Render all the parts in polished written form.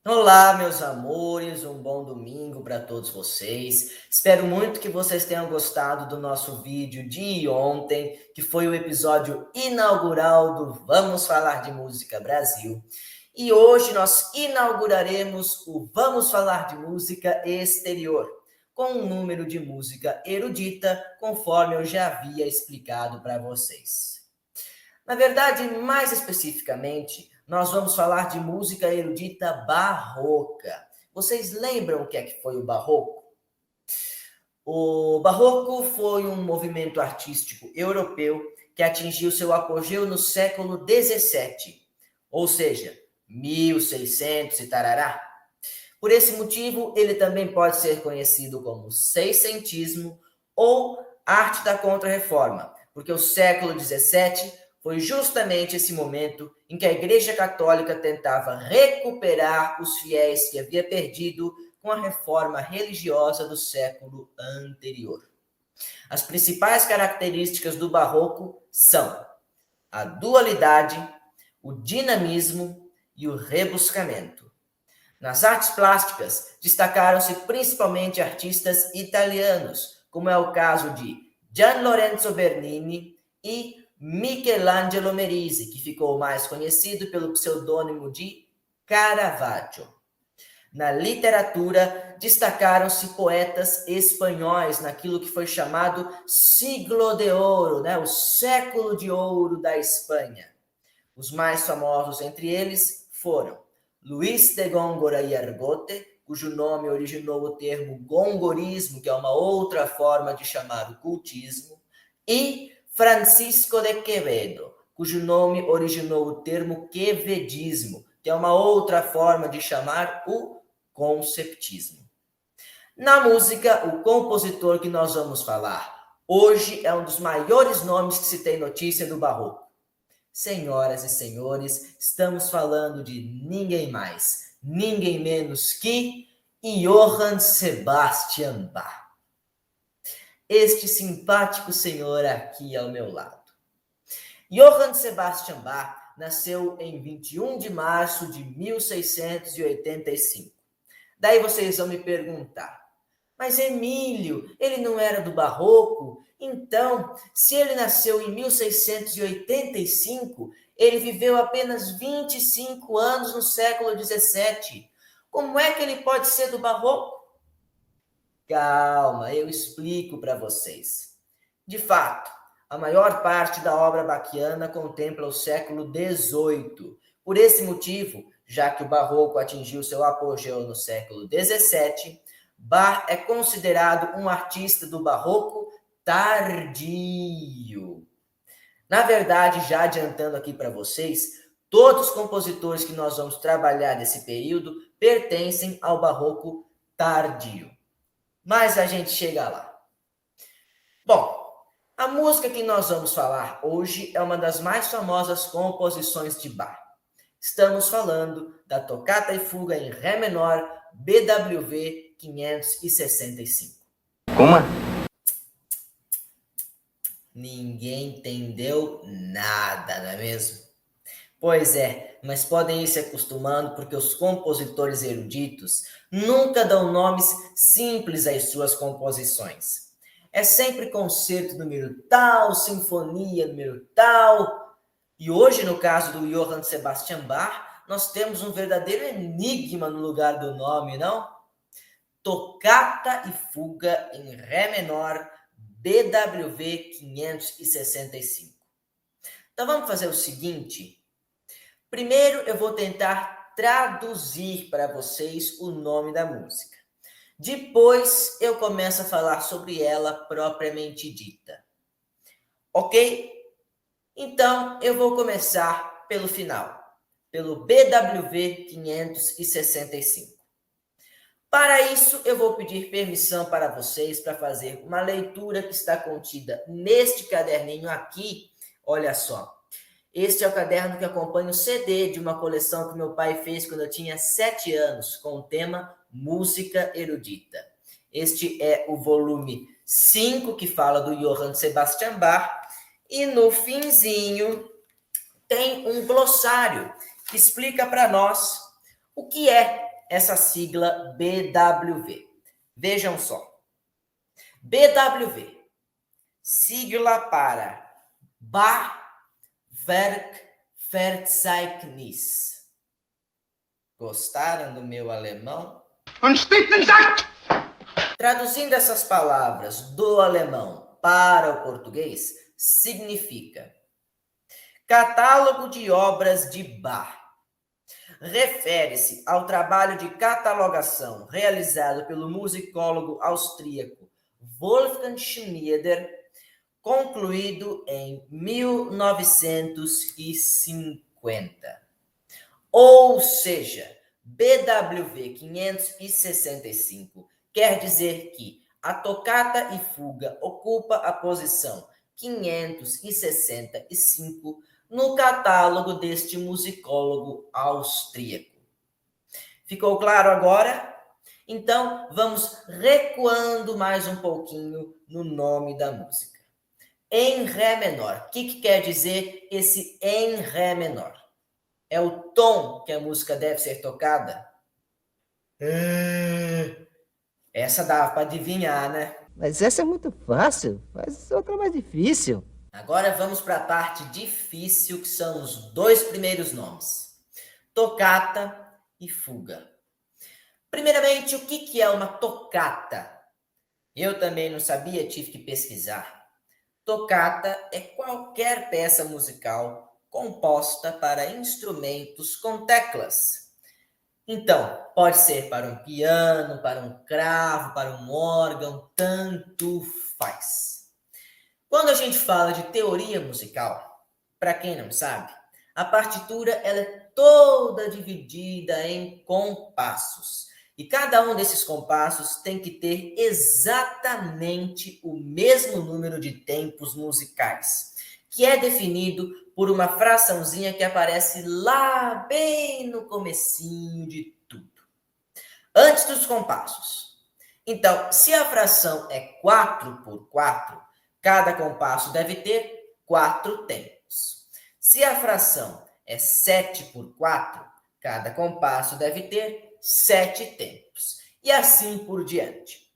Olá, meus amores, um bom domingo para todos vocês. Espero muito que vocês tenham gostado do nosso vídeo de ontem, que foi o episódio inaugural do Vamos Falar de Música Brasil. E hoje nós inauguraremos o Vamos Falar de Música Exterior, com um número de música erudita, conforme eu já havia explicado para vocês. Na verdade, mais especificamente, nós vamos falar de música erudita barroca. Vocês lembram o que é que foi o barroco? O barroco foi um movimento artístico europeu que atingiu seu apogeu no século XVII, ou seja, 1600 e tarará. Por esse motivo, ele também pode ser conhecido como seiscentismo ou arte da Contra-Reforma, porque o século XVII foi justamente esse momento em que a Igreja Católica tentava recuperar os fiéis que havia perdido com a reforma religiosa do século anterior. As principais características do barroco são a dualidade, o dinamismo e o rebuscamento. Nas artes plásticas, destacaram-se principalmente artistas italianos, como é o caso de Gian Lorenzo Bernini e Michelangelo Merisi, que ficou mais conhecido pelo pseudônimo de Caravaggio. Na literatura, destacaram-se poetas espanhóis naquilo que foi chamado Siglo de Ouro, o século de ouro da Espanha. Os mais famosos entre eles foram Luís de Góngora e Argote, cujo nome originou o termo gongorismo, que é uma outra forma de chamar o cultismo, e Francisco de Quevedo, cujo nome originou o termo quevedismo, que é uma outra forma de chamar o conceptismo. Na música, o compositor que nós vamos falar hoje é um dos maiores nomes que se tem notícia do barroco. Senhoras e senhores, estamos falando de ninguém mais, ninguém menos que Johann Sebastian Bach. Este simpático senhor aqui ao meu lado. Johann Sebastian Bach nasceu em 21 de março de 1685. Daí vocês vão me perguntar, mas Emílio, ele não era do barroco? Então, se ele nasceu em 1685, ele viveu apenas 25 anos no século XVII. Como é que ele pode ser do barroco? Calma, eu explico para vocês. De fato, a maior parte da obra baquiana contempla o século XVIII. Por esse motivo, já que o barroco atingiu seu apogeu no século XVII, Bach é considerado um artista do barroco tardio. Na verdade, já adiantando aqui para vocês, todos os compositores que nós vamos trabalhar nesse período pertencem ao barroco tardio. Mas a gente chega lá. Bom, a música que nós vamos falar hoje é uma das mais famosas composições de Bach. Estamos falando da Tocata e Fuga em Ré menor, BWV 565. Como? Ninguém entendeu nada, não é mesmo? Pois é, mas podem ir se acostumando porque os compositores eruditos nunca dão nomes simples às suas composições. É sempre concerto número tal, sinfonia número tal. E hoje, no caso do Johann Sebastian Bach, nós temos um verdadeiro enigma no lugar do nome, não? Tocata e Fuga em Ré menor, BWV 565. Então vamos fazer o seguinte. Primeiro eu vou tentar traduzir para vocês o nome da música. Depois eu começo a falar sobre ela propriamente dita. Ok? Então eu vou começar pelo final, pelo BWV 565. Para isso, eu vou pedir permissão para vocês para fazer uma leitura que está contida neste caderninho aqui. Olha só. Este é o caderno que acompanha o CD de uma coleção que meu pai fez quando eu tinha 7 anos, com o tema Música Erudita. Este é o volume 5, que fala do Johann Sebastian Bach, e no finzinho tem um glossário que explica para nós o que é essa sigla BWV. Vejam só. BWV, sigla para Bach-Werkverzeichnis. Gostaram do meu alemão? Traduzindo essas palavras do alemão para o português, significa catálogo de obras de Bach. Refere-se ao trabalho de catalogação realizado pelo musicólogo austríaco Wolfgang Schneider, concluído em 1950. Ou seja, BWV 565 quer dizer que a tocata e fuga ocupa a posição 565 no catálogo deste musicólogo austríaco. Ficou claro agora? Então, vamos recuando mais um pouquinho no nome da música. Em Ré menor. O que quer dizer esse em Ré menor? É o tom que a música deve ser tocada? Essa dá para adivinhar, né? Mas essa é muito fácil, faz outra mais difícil. Agora vamos para a parte difícil, que são os dois primeiros nomes. Tocata e fuga. Primeiramente, o que é uma tocata? Eu também não sabia, tive que pesquisar. Tocata é qualquer peça musical composta para instrumentos com teclas. Então, pode ser para um piano, para um cravo, para um órgão, tanto faz. Quando a gente fala de teoria musical, para quem não sabe, a partitura ela é toda dividida em compassos. E cada um desses compassos tem que ter exatamente o mesmo número de tempos musicais, que é definido por uma fraçãozinha que aparece lá bem no comecinho de tudo, antes dos compassos. Então, se a fração é 4/4, cada compasso deve ter 4 tempos. Se a fração é 7/4, cada compasso deve ter 7 tempos. E assim por diante.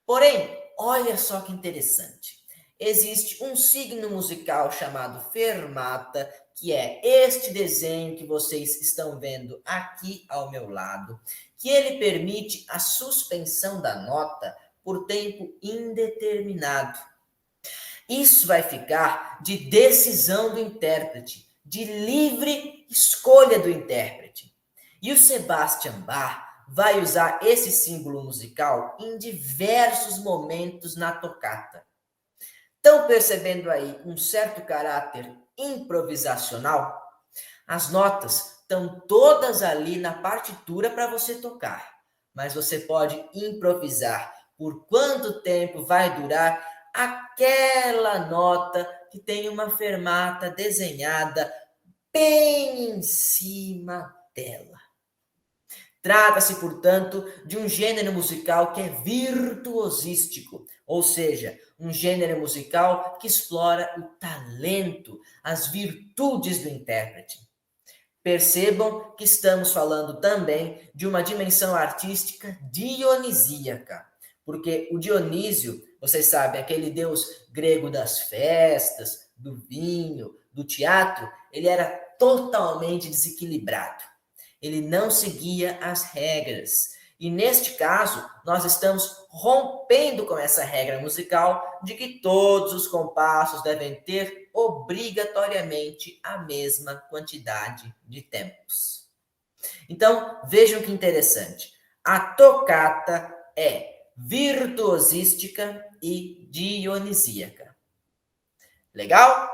Porém, olha só que interessante. Existe um signo musical chamado fermata, que é este desenho que vocês estão vendo aqui ao meu lado, que ele permite a suspensão da nota por tempo indeterminado. Isso vai ficar de decisão do intérprete, de livre escolha do intérprete. E o Sebastian Bach vai usar esse símbolo musical em diversos momentos na tocata. Estão percebendo aí um certo caráter improvisacional? As notas estão todas ali na partitura para você tocar, mas você pode improvisar por quanto tempo vai durar aquela nota que tem uma fermata desenhada bem em cima dela. Trata-se, portanto, de um gênero musical que é virtuosístico, ou seja, um gênero musical que explora o talento, as virtudes do intérprete. Percebam que estamos falando também de uma dimensão artística dionisíaca, porque o Dionísio, vocês sabem, aquele deus grego das festas, do vinho, do teatro, ele era totalmente desequilibrado. Ele não seguia as regras. E neste caso, nós estamos rompendo com essa regra musical de que todos os compassos devem ter obrigatoriamente a mesma quantidade de tempos. Então, vejam que interessante. A tocata é virtuosística e dionisíaca. Legal?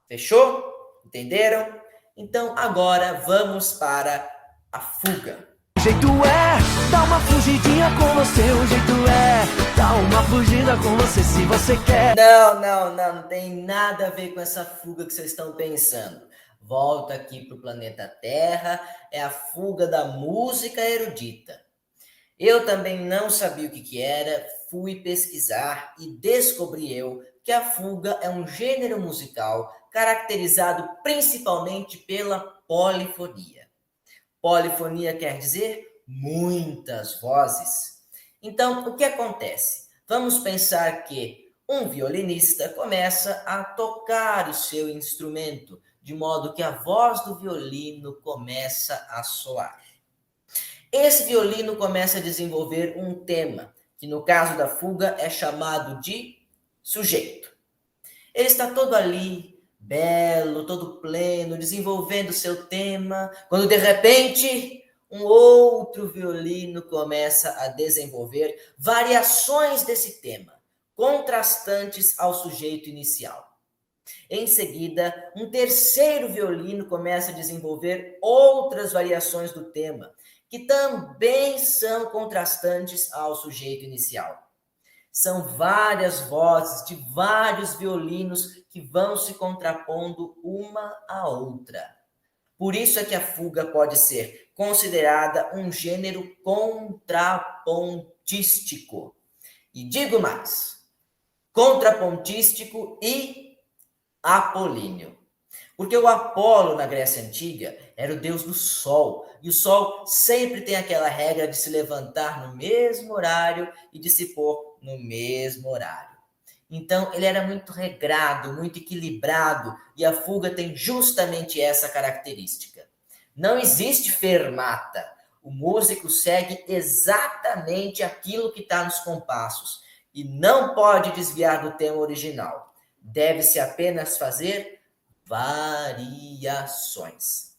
Fechou? Entenderam? Então, agora vamos para a fuga. O jeito é dar uma fugidinha com você, o jeito é dar uma fugida com você se você quer. Não tem nada a ver com essa fuga que vocês estão pensando. Volta aqui para o planeta Terra, é a fuga da música erudita. Eu também não sabia o que era, fui pesquisar e descobri eu que a fuga é um gênero musical caracterizado principalmente pela polifonia. Polifonia quer dizer muitas vozes. Então, o que acontece? Vamos pensar que um violinista começa a tocar o seu instrumento, de modo que a voz do violino começa a soar. Esse violino começa a desenvolver um tema, que no caso da fuga é chamado de sujeito. Ele está todo ali, belo, todo pleno, desenvolvendo seu tema, quando de repente um outro violino começa a desenvolver variações desse tema, contrastantes ao sujeito inicial. Em seguida, um terceiro violino começa a desenvolver outras variações do tema, que também são contrastantes ao sujeito inicial. São várias vozes de vários violinos que vão se contrapondo uma à outra. Por isso é que a fuga pode ser considerada um gênero contrapontístico. E digo mais, contrapontístico e apolíneo. Porque o Apolo, na Grécia Antiga, era o deus do sol. E o sol sempre tem aquela regra de se levantar no mesmo horário e de se pôr no mesmo horário. Então, ele era muito regrado, muito equilibrado, e a fuga tem justamente essa característica. Não existe fermata. O músico segue exatamente aquilo que está nos compassos e não pode desviar do tema original. Deve-se apenas fazer variações.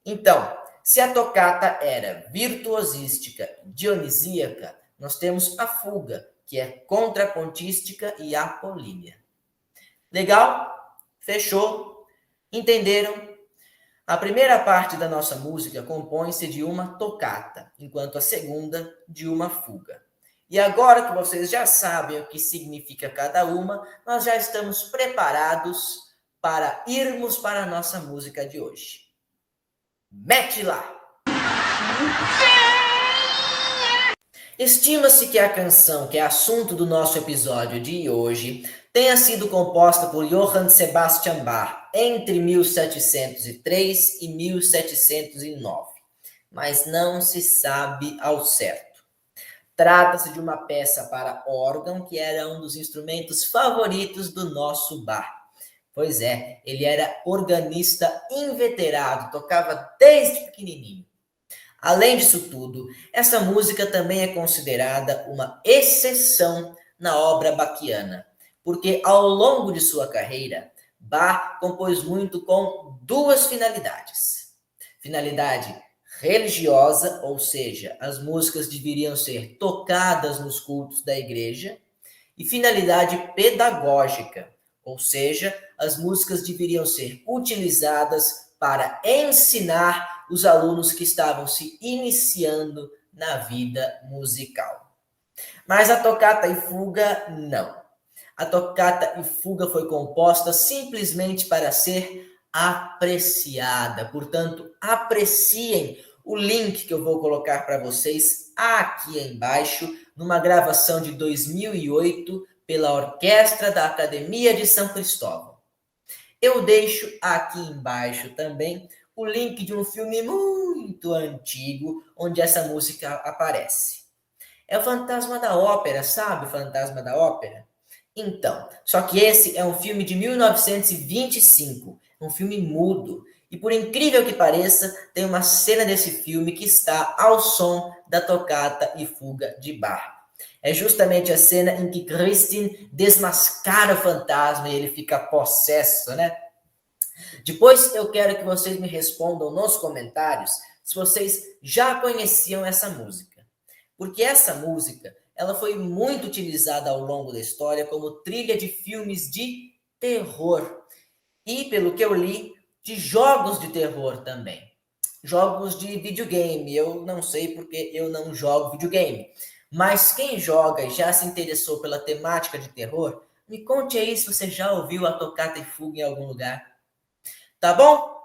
Então, se a tocata era virtuosística, dionisíaca, nós temos a fuga, que é contrapontística e apolínea. Legal? Fechou? Entenderam? A primeira parte da nossa música compõe-se de uma tocata, enquanto a segunda de uma fuga. E agora que vocês já sabem o que significa cada uma, nós já estamos preparados para irmos para a nossa música de hoje. Mete lá! Estima-se que a canção, que é assunto do nosso episódio de hoje, tenha sido composta por Johann Sebastian Bach entre 1703 e 1709, mas não se sabe ao certo. Trata-se de uma peça para órgão que era um dos instrumentos favoritos do nosso Bach. Pois é, ele era organista inveterado, tocava desde pequenininho. Além disso tudo, essa música também é considerada uma exceção na obra bachiana, porque ao longo de sua carreira, Bach compôs muito com duas finalidades. Finalidade religiosa, ou seja, as músicas deveriam ser tocadas nos cultos da igreja, e finalidade pedagógica, ou seja, as músicas deveriam ser utilizadas para ensinar os alunos que estavam se iniciando na vida musical. Mas a tocata e fuga, não. A tocata e fuga foi composta simplesmente para ser apreciada. Portanto, apreciem o link que eu vou colocar para vocês aqui embaixo, numa gravação de 2008 pela Orquestra da Academia de São Cristóvão. Eu deixo aqui embaixo também o link de um filme muito antigo, onde essa música aparece. É o Fantasma da Ópera, sabe o Fantasma da Ópera? Então, só que esse é um filme de 1925, um filme mudo. E por incrível que pareça, tem uma cena desse filme que está ao som da tocata e fuga de Bach. É justamente a cena em que Christine desmascara o fantasma e ele fica possesso, né? Depois eu quero que vocês me respondam nos comentários se vocês já conheciam essa música. Porque essa música, ela foi muito utilizada ao longo da história como trilha de filmes de terror. E, pelo que eu li, de jogos de terror também. Jogos de videogame. Eu não sei porque eu não jogo videogame. Mas quem joga e já se interessou pela temática de terror, me conte aí se você já ouviu a tocata e fuga em algum lugar. Tá bom?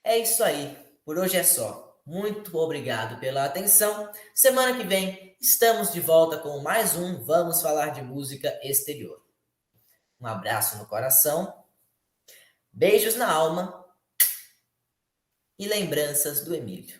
É isso aí. Por hoje é só. Muito obrigado pela atenção. Semana que vem estamos de volta com mais um Vamos Falar de Música Exterior. Um abraço no coração, beijos na alma e lembranças do Emílio.